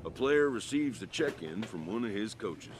A player receives a check-in from one of his coaches.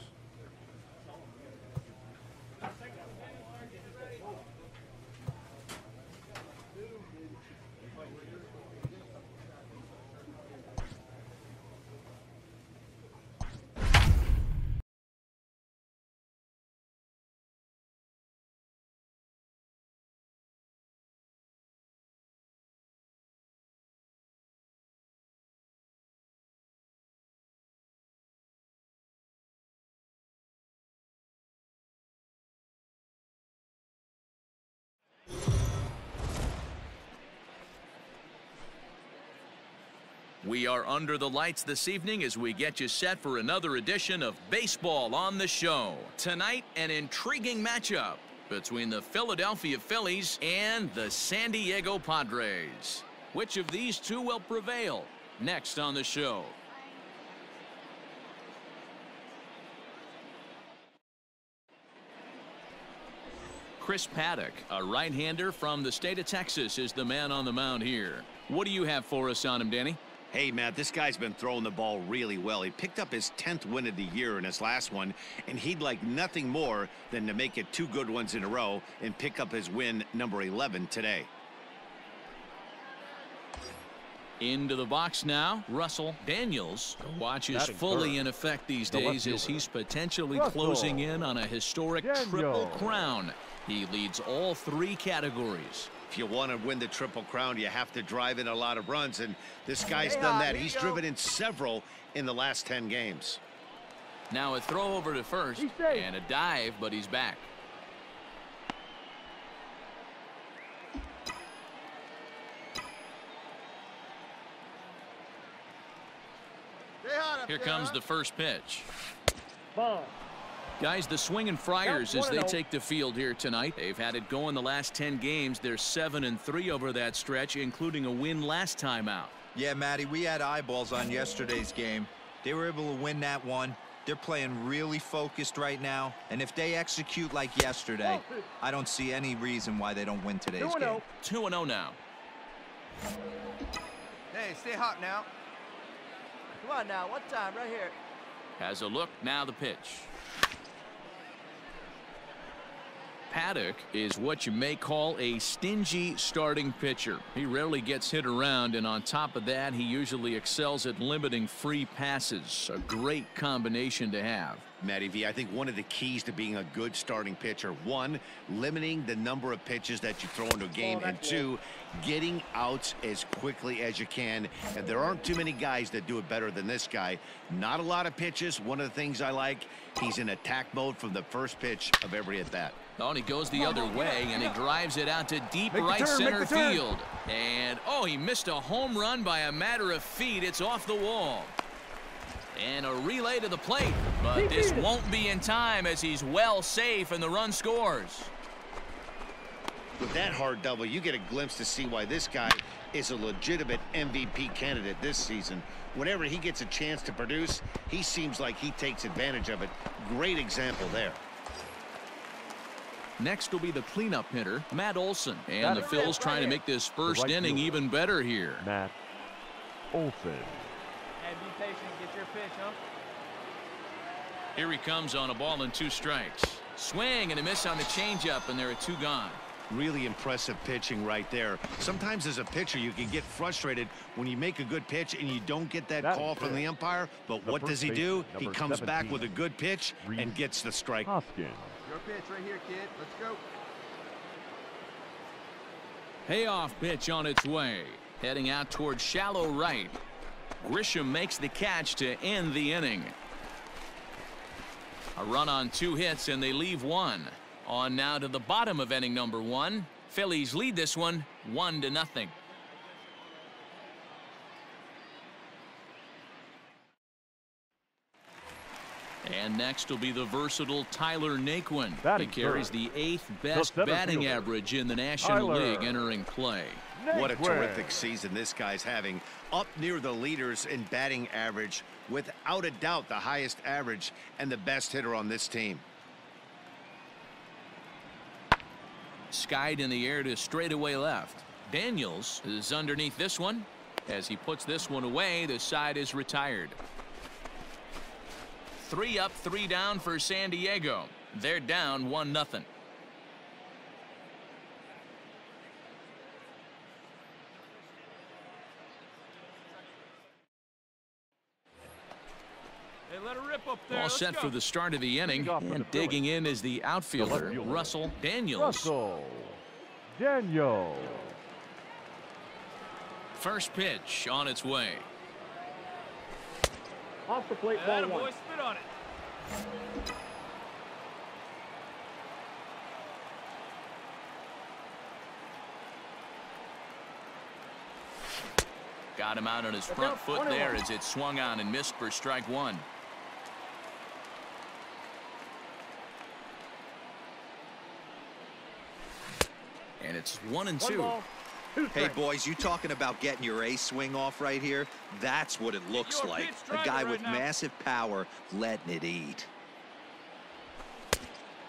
We are under the lights this evening as we get you set for another edition of Baseball on the Show. Tonight, an intriguing matchup between the Philadelphia Phillies and the San Diego Padres. Which of these two will prevail? Next on the show. Chris Paddock, a right-hander from the state of Texas, is the man on the mound here. What do you have for us on him, Danny? Hey, Matt, this guy's been throwing the ball really well. He picked up his 10th win of the year in his last one, and he'd like nothing more than to make it 2 good ones in a row and pick up his win number 11 today. Into the box now, Russell. Daniels. The watch is fully in effect these days as he's potentially closing in on a historic triple crown. He leads all 3 categories. If you want to win the Triple Crown, you have to drive in a lot of runs, and this guy's done that. He's driven in several in the last 10 games. Now a throw over to first and a dive, but he's back. Here comes the first pitch. Ball. Guys, the Swinging Friars, as they take the field here tonight, they've had it going the last 10 games. They're 7-3 over that stretch, including a win last time out. Yeah, Matty, we had eyeballs on yesterday's game. They were able to win that one. They're playing really focused right now, and if they execute like yesterday, I don't see any reason why they don't win today's game. 2-0 now. Hey, stay hot now. Come on now, one time right here. Has a look, now the pitch. Paddock is what you may call a stingy starting pitcher. He rarely gets hit around, and on top of that, he usually excels at limiting free passes. A great combination to have. Matty V, I think one of the keys to being a good starting pitcher, 1, limiting the number of pitches that you throw into a game, and 2, getting outs as quickly as you can. And there aren't too many guys that do it better than this guy. Not a lot of pitches. One of the things I like, he's in attack mode from the first pitch of every at-bat. Oh, and he goes the other way, and he drives it out to deep right center field. And, oh, he missed a home run by a matter of feet. It's off the wall. And a relay to the plate, but this won't be in time as he's well safe and the run scores. With that hard double, you get a glimpse to see why this guy is a legitimate MVP candidate this season. Whenever he gets a chance to produce, he seems like he takes advantage of it. Great example there. Next will be the cleanup hitter, Matt Olson. And the Phils trying to make this first inning even better here. Matt Olson. And be patient, get your pitch, huh? Here he comes on a ball and 2 strikes. Swing and a miss on the changeup, and there are 2 gone. Really impressive pitching right there. Sometimes as a pitcher you can get frustrated when you make a good pitch and you don't get that call from the umpire. But what does he do? He comes back with a good pitch and gets the strike. Your pitch right here, kid. Let's go. Payoff pitch on its way. Heading out towards shallow right. Grisham makes the catch to end the inning. A run on 2 hits, and they leave 1. On now to the bottom of inning number 1. Phillies lead this one 1-0. And next will be the versatile Tyler Naquin. He carries the 8th best batting average in the National League entering play. What a terrific season this guy's having. Up near the leaders in batting average, without a doubt the highest average and the best hitter on this team. Skied in the air to straightaway left. Daniels is underneath this one. As he puts this one away, the side is retired. 3 up, 3 down for San Diego. They're down 1-0. Hey, let her rip up there. All set for the start of the inning, and digging in is the outfielder, Russell Daniels. Russell Daniels. First pitch on its way. Off the plate, ball one. Boy, spit on it. Got him out on his front foot there as it swung on and missed for strike one. And it's 1-2. Hey, boys, you talking about getting your A swing off right here? That's what it looks like. A guy with massive power letting it eat.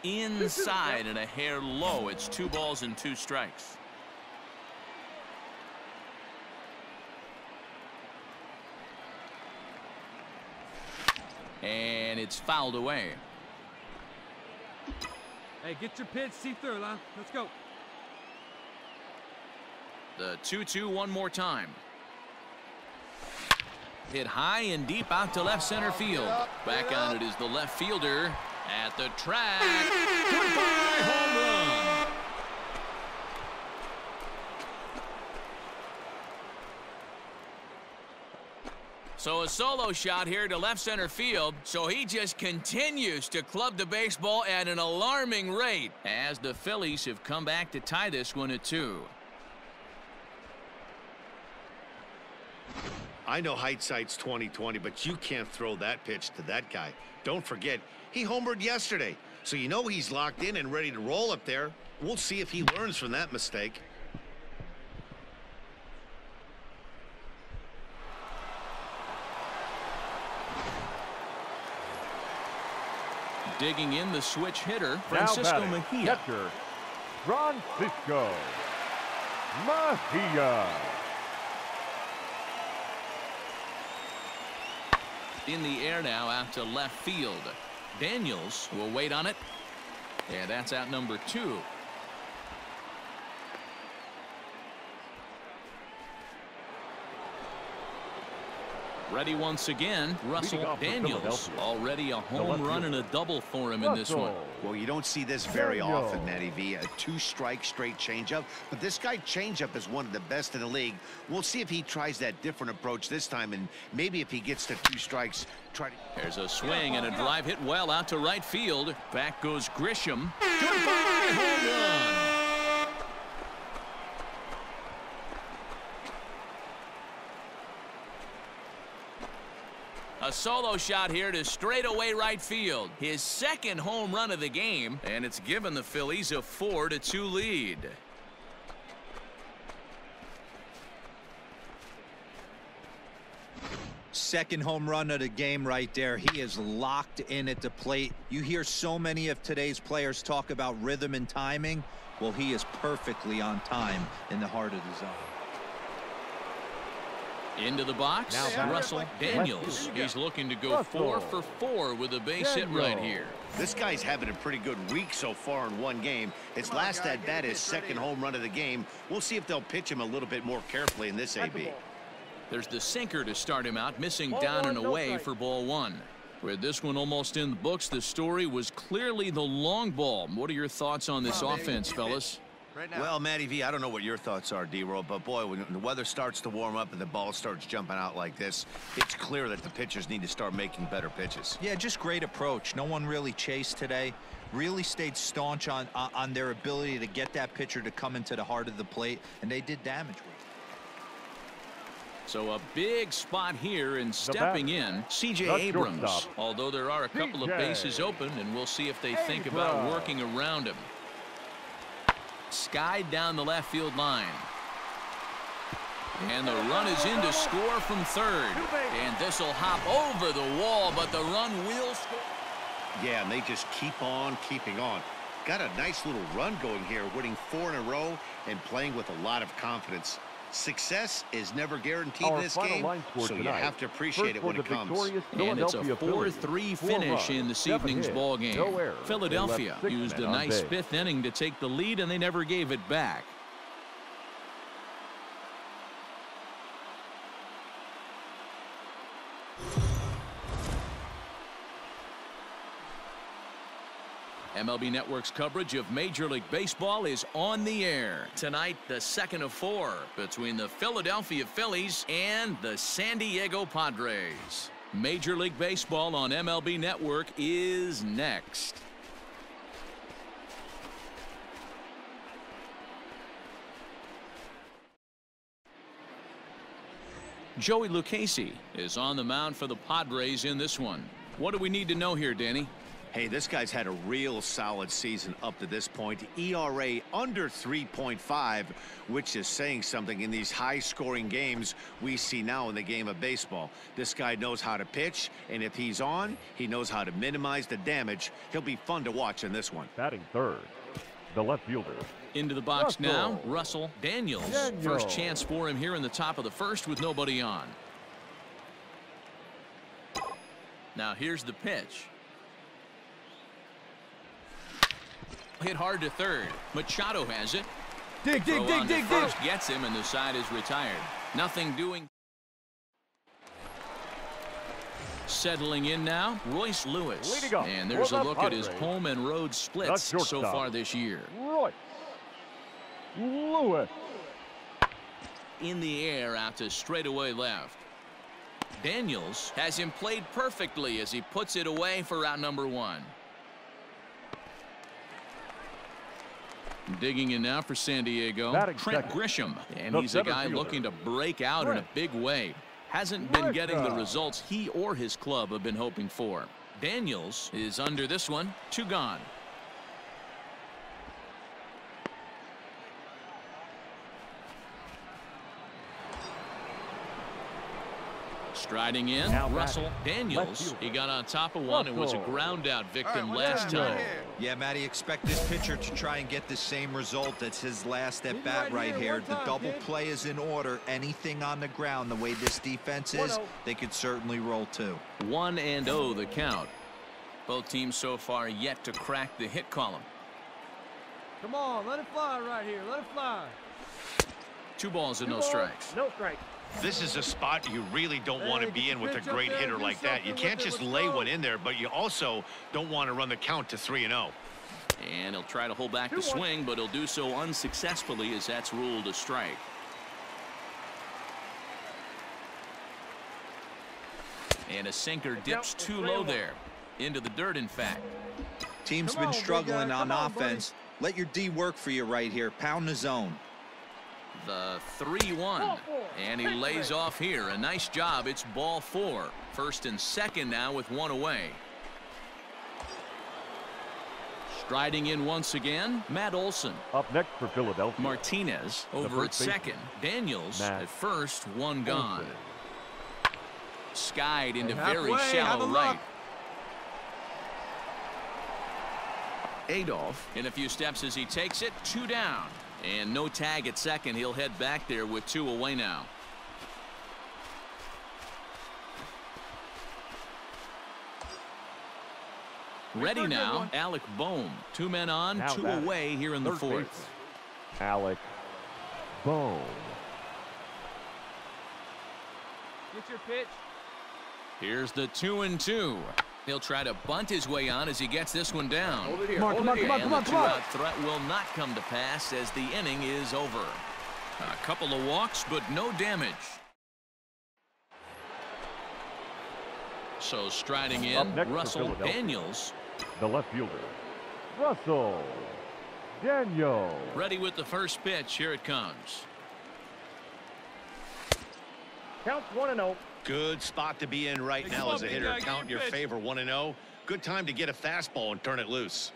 Inside and a hair low. It's 2 balls and 2 strikes. And it's fouled away. Hey, get your pitch, see through, huh? Let's go. The 2-2 one more time. Hit high and deep out to left center field. Back on it is the left fielder at the track. Goodbye, home run. So a solo shot here to left center field. So he just continues to club the baseball at an alarming rate as the Phillies have come back to tie this one at 2. I know hindsight's 20/20, but you can't throw that pitch to that guy. Don't forget, he homered yesterday, so you know he's locked in and ready to roll up there. We'll see if he learns from that mistake. Digging in the switch hitter, Francisco Mejia. Catcher, Francisco Mejia. In the air now out to left field. Daniels will wait on it. And that's out number 2. Ready once again, Russell Daniels. Already a home run and a double for him in this one. Well, you don't see this very often, Matty V. A 2-strike straight changeup. But this guy changeup is one of the best in the league. We'll see if he tries that different approach this time. And maybe if he gets to 2 strikes, try to... There's a swing and a drive hit well out to right field. Back goes Grisham. Goodbye, home run. A solo shot here to straightaway right field. His second home run of the game, and it's given the Phillies a 4-2 lead. Second home run of the game right there. He is locked in at the plate. You hear so many of today's players talk about rhythm and timing. Well, he is perfectly on time in the heart of the zone. Into the box, Russell Daniels. He's looking to go 4 for 4 with a base hit right here. This guy's having a pretty good week so far in one game. His last at bat is second home run of the game. We'll see if they'll pitch him a little bit more carefully in this AB. There's the sinker to start him out, missing down and away for ball 1. With this one almost in the books, the story was clearly the long ball. What are your thoughts on this offense, fellas? Well, Matty V, I don't know what your thoughts are, D-Roll, but boy, when the weather starts to warm up and the ball starts jumping out like this, it's clear that the pitchers need to start making better pitches. Yeah, just great approach. No one really chased today. Really stayed staunch on their ability to get that pitcher to come into the heart of the plate, and they did damage with it. So a big spot here, and stepping in, C.J. Abrams. Although there are a couple of bases open, and we'll see if they think about working around him. Skied down the left field line. And the run is in to score from third. And this will hop over the wall, but the run will score. Yeah, and they just keep on keeping on. Got a nice little run going here, winning 4 in a row and playing with a lot of confidence. Success is never guaranteed Our in this final game, line score so you tonight. have to appreciate it when it comes. And it's a 4-3 finish in this evening's ball game. Philadelphia used a nice fifth inning to take the lead, and they never gave it back. MLB Network's coverage of Major League Baseball is on the air. Tonight, the second of 4 between the Philadelphia Phillies and the San Diego Padres. Major League Baseball on MLB Network is next. Joey Lucchesi is on the mound for the Padres in this one. What do we need to know here, Danny? Hey, this guy's had a real solid season up to this point. ERA under 3.5, which is saying something in these high-scoring games we see now in the game of baseball. This guy knows how to pitch, and if he's on, he knows how to minimize the damage. He'll be fun to watch in this one. Batting third, the left fielder. Into the box now, Russell Daniels. First chance for him here in the top of the first with nobody on. Now here's the pitch. Hit hard to third. Machado has it. Dig. First gets him, and the side is retired. Nothing doing. Settling in now, Royce Lewis. And there's a look at his home and road splits so far this year. Royce Lewis. In the air out to straightaway left. Daniels has him played perfectly as he puts it away for out number 1. Digging in now for San Diego, Trent Grisham, and he's a guy looking to break out in a big way. Hasn't been getting the results he or his club have been hoping for. Daniels is under this one, 2 gone. Striding in, Russell Daniels. He got on top of one and was a ground out victim last time. Yeah, Matty, expect this pitcher to try and get the same result. That's his last at bat right here. The double play is in order. Anything on the ground, the way this defense is, they could certainly roll 2. 1-0 the count. Both teams so far yet to crack the hit column. Come on, let it fly right here. Let it fly. 2 balls and no strikes. No strike. This is a spot you really don't want to be in with a great hitter like that. You can't just lay one in there, but you also don't want to run the count to 3-0. And he'll try to hold back the swing, but he'll do so unsuccessfully as that's ruled a strike. And a sinker dips too low there. Into the dirt, in fact. Team's been struggling on offense. Let your D work for you right here. Pound the zone. The 3-1, and he lays off here. A nice job. It's ball 4. First and second now with 1 away. Striding in once again, Matt Olson. Up next for Philadelphia, Martinez over at second. Daniels at first, 1 gone. Skied into very shallow right. Adolph in a few steps as he takes it, 2 down. And no tag at second. He'll head back there with 2 away now. Ready now, Alec Bohm. 2 men on, 2 away here in the 4th. Alec Bohm. Get your pitch. Here's the 2-2. He'll try to bunt his way on as he gets this one down. Come on. The 2-out threat will not come to pass as the inning is over. A couple of walks, but no damage. So striding in, Russell Daniels. The left fielder, Russell Daniels. Ready with the first pitch. Here it comes. Count 1-0. Good spot to be in right now as a hitter. Count in your favor, 1-0. Good time to get a fastball and turn it loose.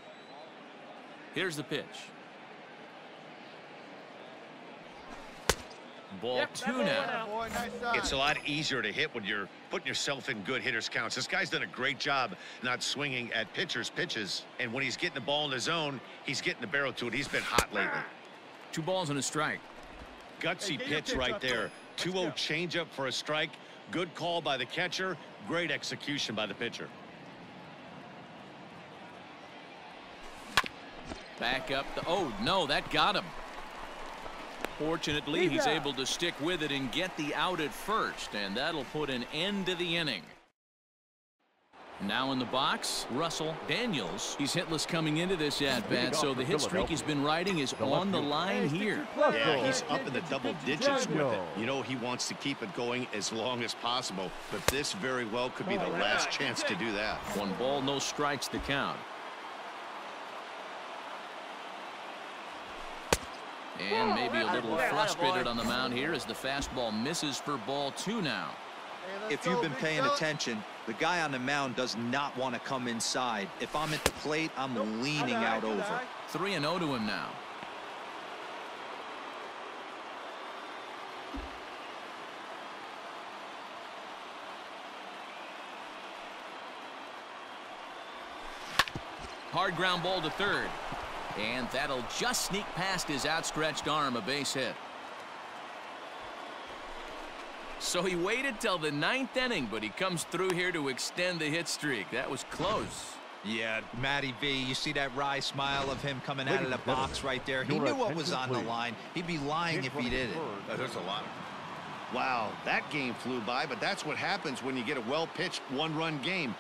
Here's the pitch. Ball 2 now. It's a lot easier to hit when you're putting yourself in good hitters counts. This guy's done a great job not swinging at pitchers' pitches. And when he's getting the ball in the zone, he's getting the barrel to it. He's been hot lately. 2 balls and a strike. gutsy get your pitch pitch right up there. there. 2-0 changeup for a strike. Good call by the catcher. Great execution by the pitcher. Back up the, oh no, that got him. Fortunately, he's able to stick with it and get the out at first, and that'll put an end to the inning. Now in the box, Russell Daniels. He's hitless coming into this at-bat, so the hit streak he's been riding is on the line here. Yeah, he's up in the double digits with it. You know, he wants to keep it going as long as possible, but this very well could be the last chance to do that. 1 ball, no strikes to count. And maybe a little frustrated on the mound here as the fastball misses for ball 2 now. If you've been paying attention, the guy on the mound does not want to come inside. If I'm at the plate, I'm leaning out over. 3-0 to him now. Hard ground ball to third. And that'll just sneak past his outstretched arm, a base hit. So he waited till the 9th inning, but he comes through here to extend the hit streak. That was close. Yeah, Matty V, you see that wry smile of him coming out of the box right there. He knew what was on the line. He'd be lying if he didn't. There's a lot. Wow, that game flew by, but that's what happens when you get a well-pitched one-run game.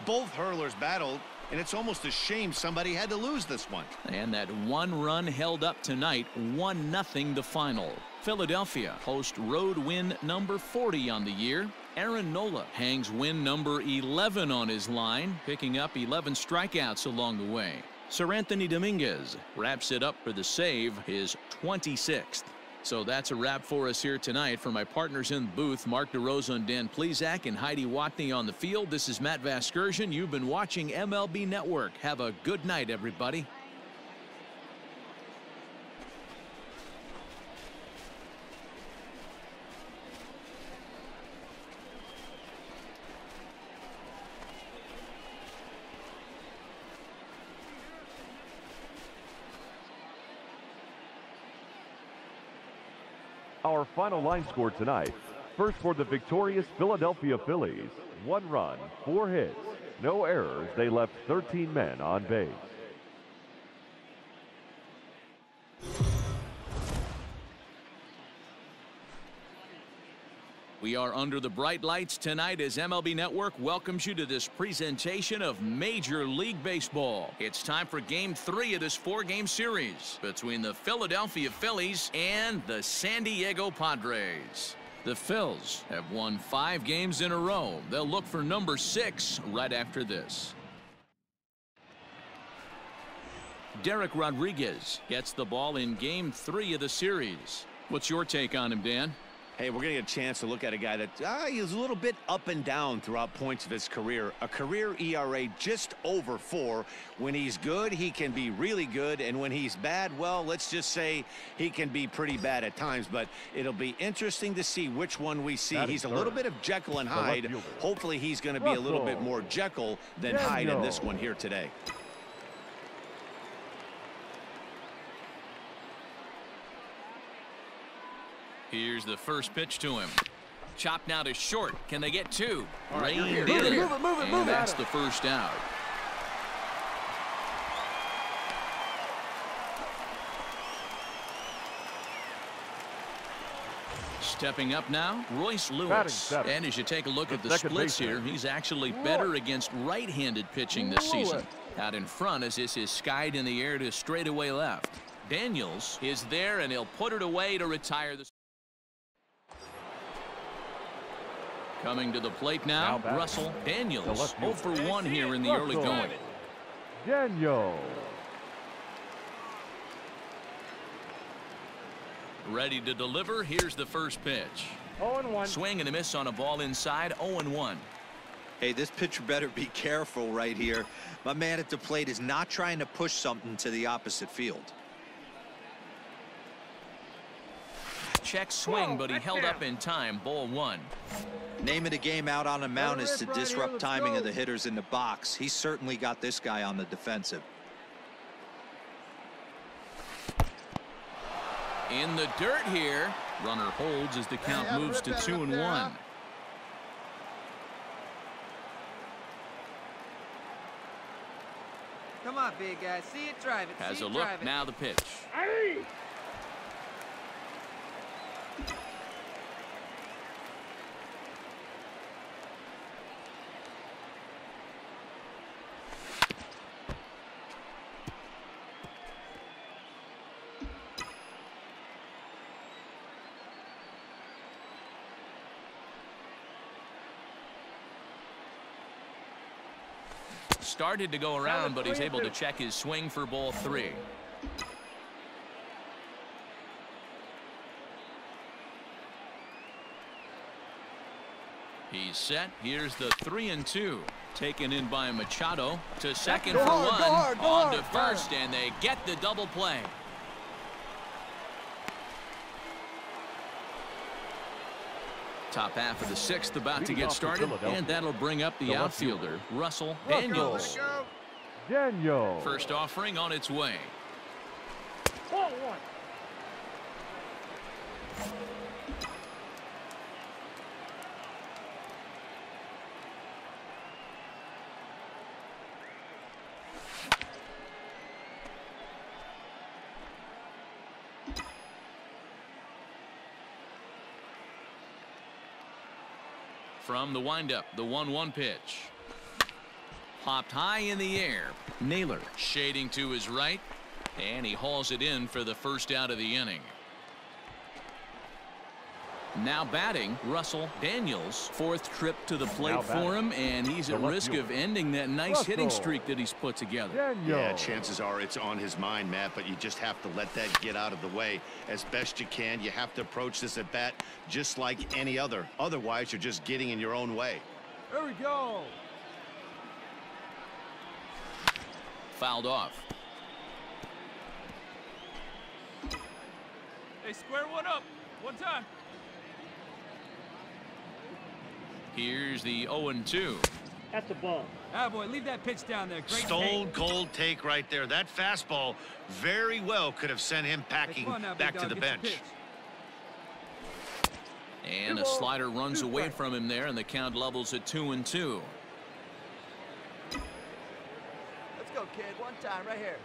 Both hurlers battled, and it's almost a shame somebody had to lose this one. And that 1 run held up tonight, 1-0 the final. Philadelphia post road win number 40 on the year. Aaron Nola hangs win number 11 on his line, picking up 11 strikeouts along the way. Sir Anthony Dominguez wraps it up for the save, his 26th. So that's a wrap for us here tonight. For my partners in the booth, Mark DeRosa and Dan Plesac and Heidi Watney on the field, this is Matt Vasgersian. You've been watching MLB Network. Have a good night, everybody. Our final line score tonight. First for the victorious Philadelphia Phillies. 1 run, 4 hits, no errors. They left 13 men on base. We are under the bright lights tonight as MLB Network welcomes you to this presentation of Major League Baseball. It's time for Game 3 of this 4-game series between the Philadelphia Phillies and the San Diego Padres. The Phils have won 5 games in a row. They'll look for number 6 right after this. Derek Rodriguez gets the ball in Game 3 of the series. What's your take on him, Dan? Hey, we're going to get a chance to look at a guy that he's a little bit up and down throughout points of his career. A career ERA just over 4. When he's good, he can be really good. And when he's bad, well, let's just say he can be pretty bad at times. But it'll be interesting to see which one we see. He's a little bit of Jekyll and Hyde. Hopefully he's going to be a little bit more Jekyll than Hyde in this one here today. Here's the first pitch to him. Chop now to short. Can they get 2? Right, Reined in. move it, And that's the first out. Stepping up now, Royce Lewis. And as you take a look at the splits here, he's actually better against right-handed pitching this season. Out in front as this is skied in the air to straightaway left. Daniels is there, and he'll put it away to retire the. Coming to the plate now Russell Daniels. 0 for 1 here in the early going. Daniel. Ready to deliver. Here's the first pitch. 0-1. Swing and a miss on a ball inside. 0-1. Hey, this pitcher better be careful right here. My man at the plate is not trying to push something to the opposite field. Check swing, but he held up in time. Ball 1. Name of the game out on the mound is to disrupt timing of the hitters in the box. He certainly got this guy on the defensive. In the dirt here, Runner holds as the count moves to 2-1. Come on, big guy. See it, drive it. Has See a it, look. drive it. Now the pitch. Started to go around, but he's able to check his swing for ball 3. He's set. Here's the 3-2. Taken in by Machado to second for one. On to first, and they get the double play. Top half of the 6th about to get started, and that'll bring up the outfielder, Russell Daniels. Daniel. First offering on its way. From the windup, the 1-1 pitch. Popped high in the air. Naylor shading to his right, and he hauls it in for the first out of the inning. Now batting, Russell Daniels. 4th trip to the plate for him, and he's at risk of ending that nice hitting streak that he's put together. Yeah, chances are it's on his mind, Matt, but you just have to let that get out of the way as best you can. You have to approach this at bat just like any other. Otherwise, you're just getting in your own way. Here we go. Fouled off. Hey, square one up. One time. Here's the 0-2. That's a ball. Ah, boy, leave that pitch down there. Great Stone take. cold take right there. That fastball very well could have sent him packing back to the bench. And a slider runs away from him there, and the count levels at 2-2. Let's go, kid. One time, right here.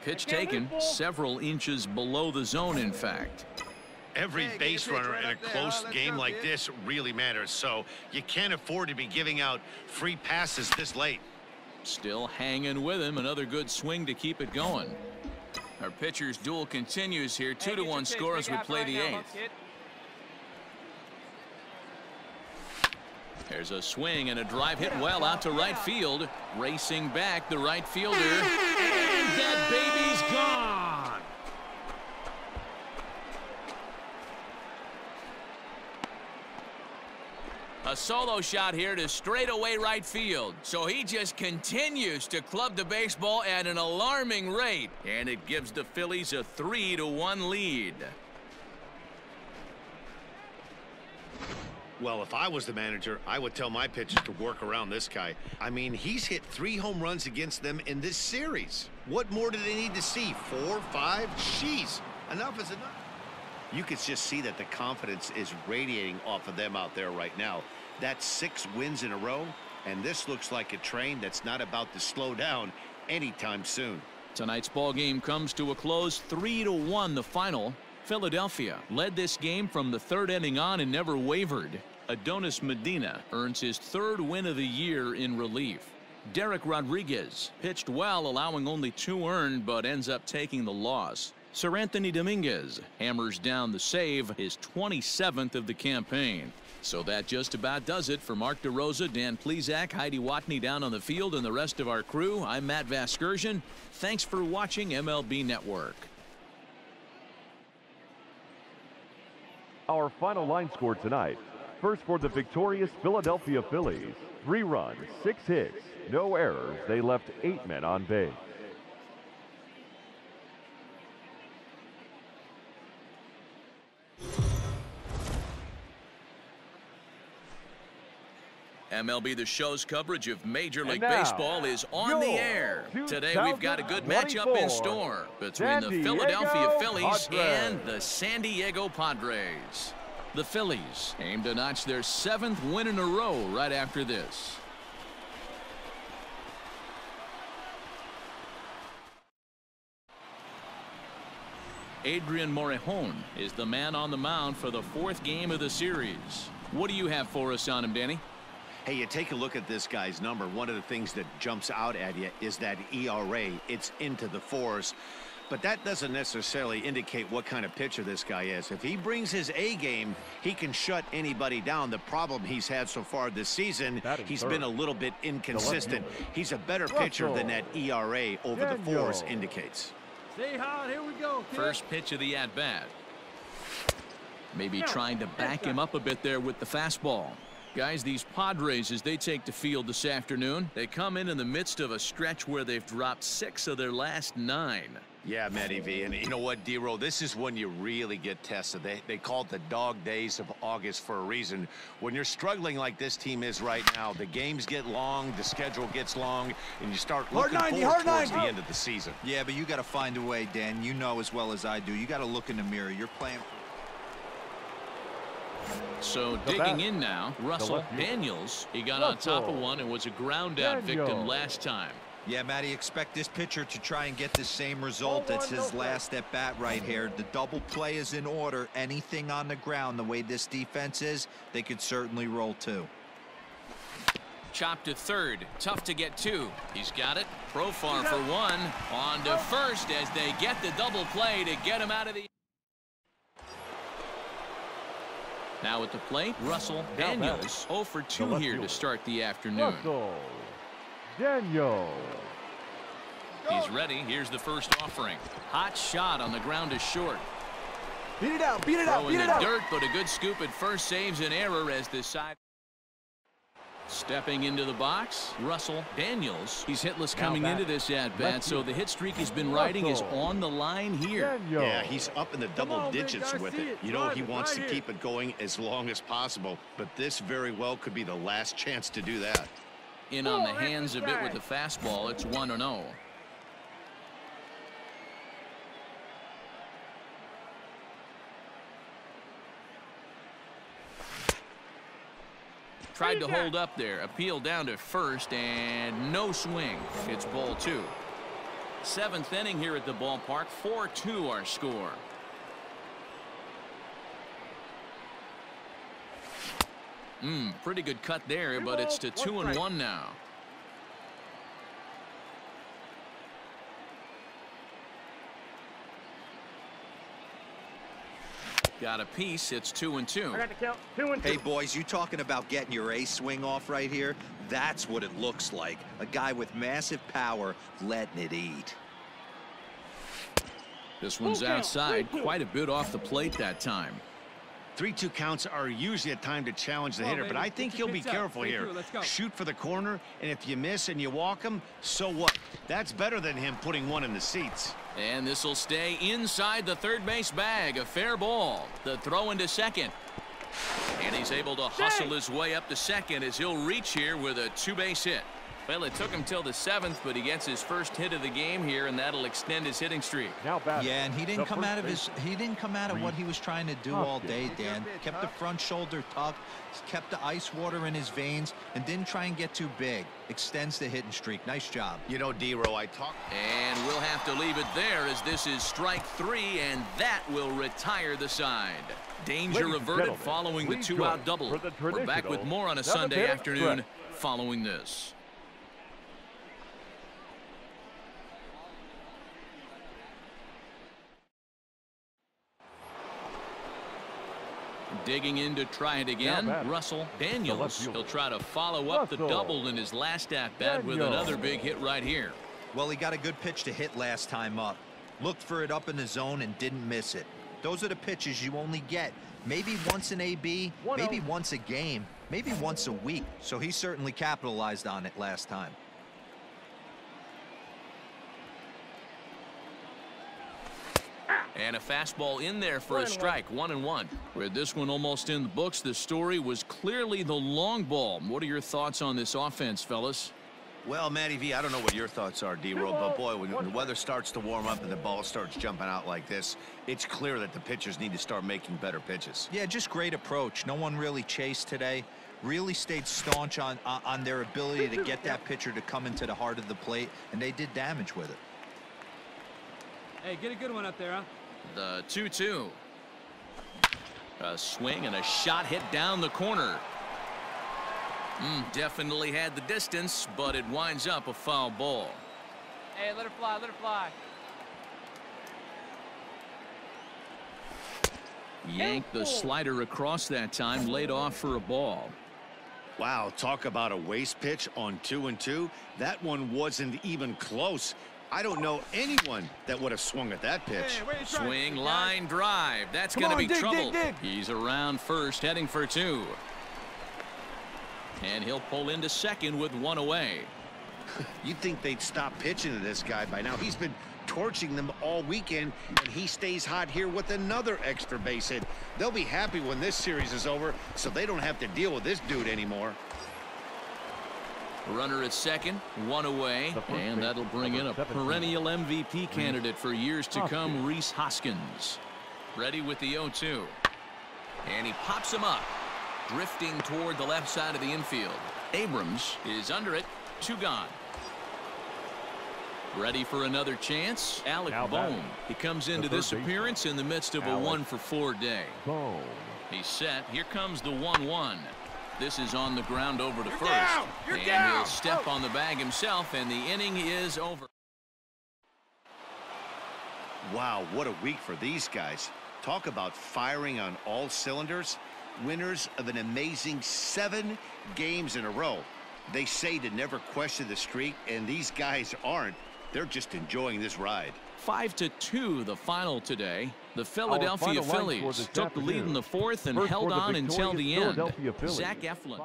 Pitch taken several inches below the zone, in fact. Every base runner in a close game like this really matters, so you can't afford to be giving out free passes this late. Still hanging with him. Another good swing to keep it going. Our pitcher's duel continues here. 2-1 score as we play the 8th. There's a swing and a drive hit well out to right field. Racing back, the right fielder. And that baby's gone. A solo shot here to straightaway right field. So he just continues to club the baseball at an alarming rate. And it gives the Phillies a 3-1 lead. Well, if I was the manager, I would tell my pitchers to work around this guy. I mean, he's hit 3 home runs against them in this series. What more do they need to see? 4, 5? Jeez, enough is enough. You could just see that the confidence is radiating off of them out there right now. That's 6 wins in a row, and this looks like a train that's not about to slow down anytime soon. Tonight's ball game comes to a close. 3-1 the final. Philadelphia led this game from the 3rd inning on and never wavered. Adonis Medina earns his 3rd win of the year in relief. Derek Rodriguez pitched well, allowing only 2 earned, but ends up taking the loss. Sir Anthony Dominguez hammers down the save, his 27th of the campaign. So that just about does it. For Mark DeRosa, Dan Plesac, Heidi Watney down on the field, and the rest of our crew, I'm Matt Vasgersian. Thanks for watching MLB Network. Our final line score tonight. First for the victorious Philadelphia Phillies. 3 runs, 6 hits, no errors. They left 8 men on base. MLB The Show's coverage of Major League now, Baseball is on the air. Today we've got a good matchup in store between the Philadelphia Phillies and the San Diego Padres. The Phillies aim to notch their 7th win in a row right after this. Adrian Morejon is the man on the mound for the 4th game of the series. What do you have for us on him, Danny? Hey, you take a look at this guy's number. One of the things that jumps out at you is that ERA. It's into the 4s. But that doesn't necessarily indicate what kind of pitcher this guy is. If he brings his A game, he can shut anybody down. The problem he's had so far this season, he's been a little bit inconsistent. He's a better pitcher than that ERA over the 4s indicates. Stay hot, here we go, kid. First pitch of the at-bat. Maybe trying to back him up a bit there with the fastball. Guys, these Padres, as they take the field this afternoon, they come in the midst of a stretch where they've dropped 6 of their last 9. Yeah, Matty V, and you know what, D-Row, this is when you really get tested. They call it the dog days of August for a reason. When you're struggling like this team is right now, the games get long, the schedule gets long, and you start looking forward towards the end of the season. Yeah, but you got to find a way, Dan. You know as well as I do. You got to look in the mirror. You're playing. So digging in now, Russell Daniels. He got on top of one and was a ground out victim last time. Yeah, Matty, expect this pitcher to try and get the same result. It's his last at bat right here. The double play is in order. Anything on the ground, the way this defense is, they could certainly roll 2. Chopped to third. Tough to get 2. He's got it. Profar for 1. On to first as they get the double play to get him out of the. Now at the plate, Russell Daniels 0 for 2 here to start the afternoon. Daniel. He's ready. Here's the first offering. Hot shot on the ground is short. Beat it out, beat it out, beat it out. Dirt, but a good scoop at first saves an error as this side. Stepping into the box, Russell Daniels. He's hitless coming into this at-bat, so the hit streak he's been riding is on the line here. Yeah, he's up in the double digits with it. You know, he wants to keep it going as long as possible, but this very well could be the last chance to do that. In on the hands a bit with the fastball. It's 1-0. Tried to hold up there. Appeal down to first and no swing. It's ball 2. 7th inning here at the ballpark. 4-2 our score. Pretty good cut there, but it's to 2-1 now. Got a piece. It's 2-2. I got the count. 2-2. Hey, boys, you talking about getting your A swing off right here? That's what it looks like. A guy with massive power letting it eat. This one's outside. Quite a bit off the plate that time. 3-2 counts are usually a time to challenge the hitter, but I think he'll be careful here. Shoot for the corner, and if you miss and you walk him, so what? That's better than him putting one in the seats. And this will stay inside the third base bag. A fair ball. The throw into second. And he's able to hustle his way up to second as he'll reach here with a 2-base hit. Well, it took him till the 7th, but he gets his first hit of the game here, and that'll extend his hitting streak. Yeah, and he didn't come out of what he was trying to do all day, Dan. Kept the front shoulder tucked, kept the ice water in his veins, and didn't try and get too big. Extends the hitting streak. Nice job. You know, D-Row, And we'll have to leave it there as this is strike 3, and that will retire the side. Danger averted following the 2-out double. We're back with more on a Sunday afternoon following this. Digging in to try it again, Russell Daniels. He'll try to follow up the double in his last at-bat with another big hit right here. Well, he got a good pitch to hit last time up. Looked for it up in the zone and didn't miss it. Those are the pitches you only get. Maybe once an AB, maybe once a game, maybe once a week. So he certainly capitalized on it last time. And a fastball in there for a strike, 1-1. With this one almost in the books, the story was clearly the long ball. What are your thoughts on this offense, fellas? Well, Matty V, I don't know what your thoughts are, D-Roll, but boy, when the weather starts to warm up and the ball starts jumping out like this, it's clear that the pitchers need to start making better pitches. Yeah, just great approach. No one really chased today. Really stayed staunch on their ability to get that pitcher to come into the heart of the plate, and they did damage with it. Hey, get a good one up there, huh? The 2-2. A swing and a shot hit down the corner. Definitely had the distance, but it winds up a foul ball. Hey, let her fly, let her fly. Yanked the slider across that time, laid off for a ball. Wow, talk about a waste pitch on 2-2. That one wasn't even close. I don't know anyone that would have swung at that pitch. Hey, swing, line drive. That's going to be trouble. He's around first, heading for 2. And he'll pull into second with 1 away. You'd think they'd stop pitching to this guy by now. He's been torching them all weekend, and he stays hot here with another extra base hit. They'll be happy when this series is over, so they don't have to deal with this dude anymore. Runner at second, 1 away, and that'll bring in a perennial MVP candidate for years to come, Rhys Hoskins. Ready with the 0-2. And he pops him up, drifting toward the left side of the infield. Abrams is under it, 2 gone. Ready for another chance, Alec Bohm. He comes into this appearance in the midst of a 1-for-4 day. He's set. Here comes the 1-1. This is on the ground over to first. And he'll step on the bag himself, and the inning is over. Wow, what a week for these guys. Talk about firing on all cylinders. Winners of an amazing 7 games in a row. They say to never question the streak, and these guys aren't. They're just enjoying this ride. 5-2 the final today. The Philadelphia Phillies took the lead in the 4th and held on until the end. Zach Eflin.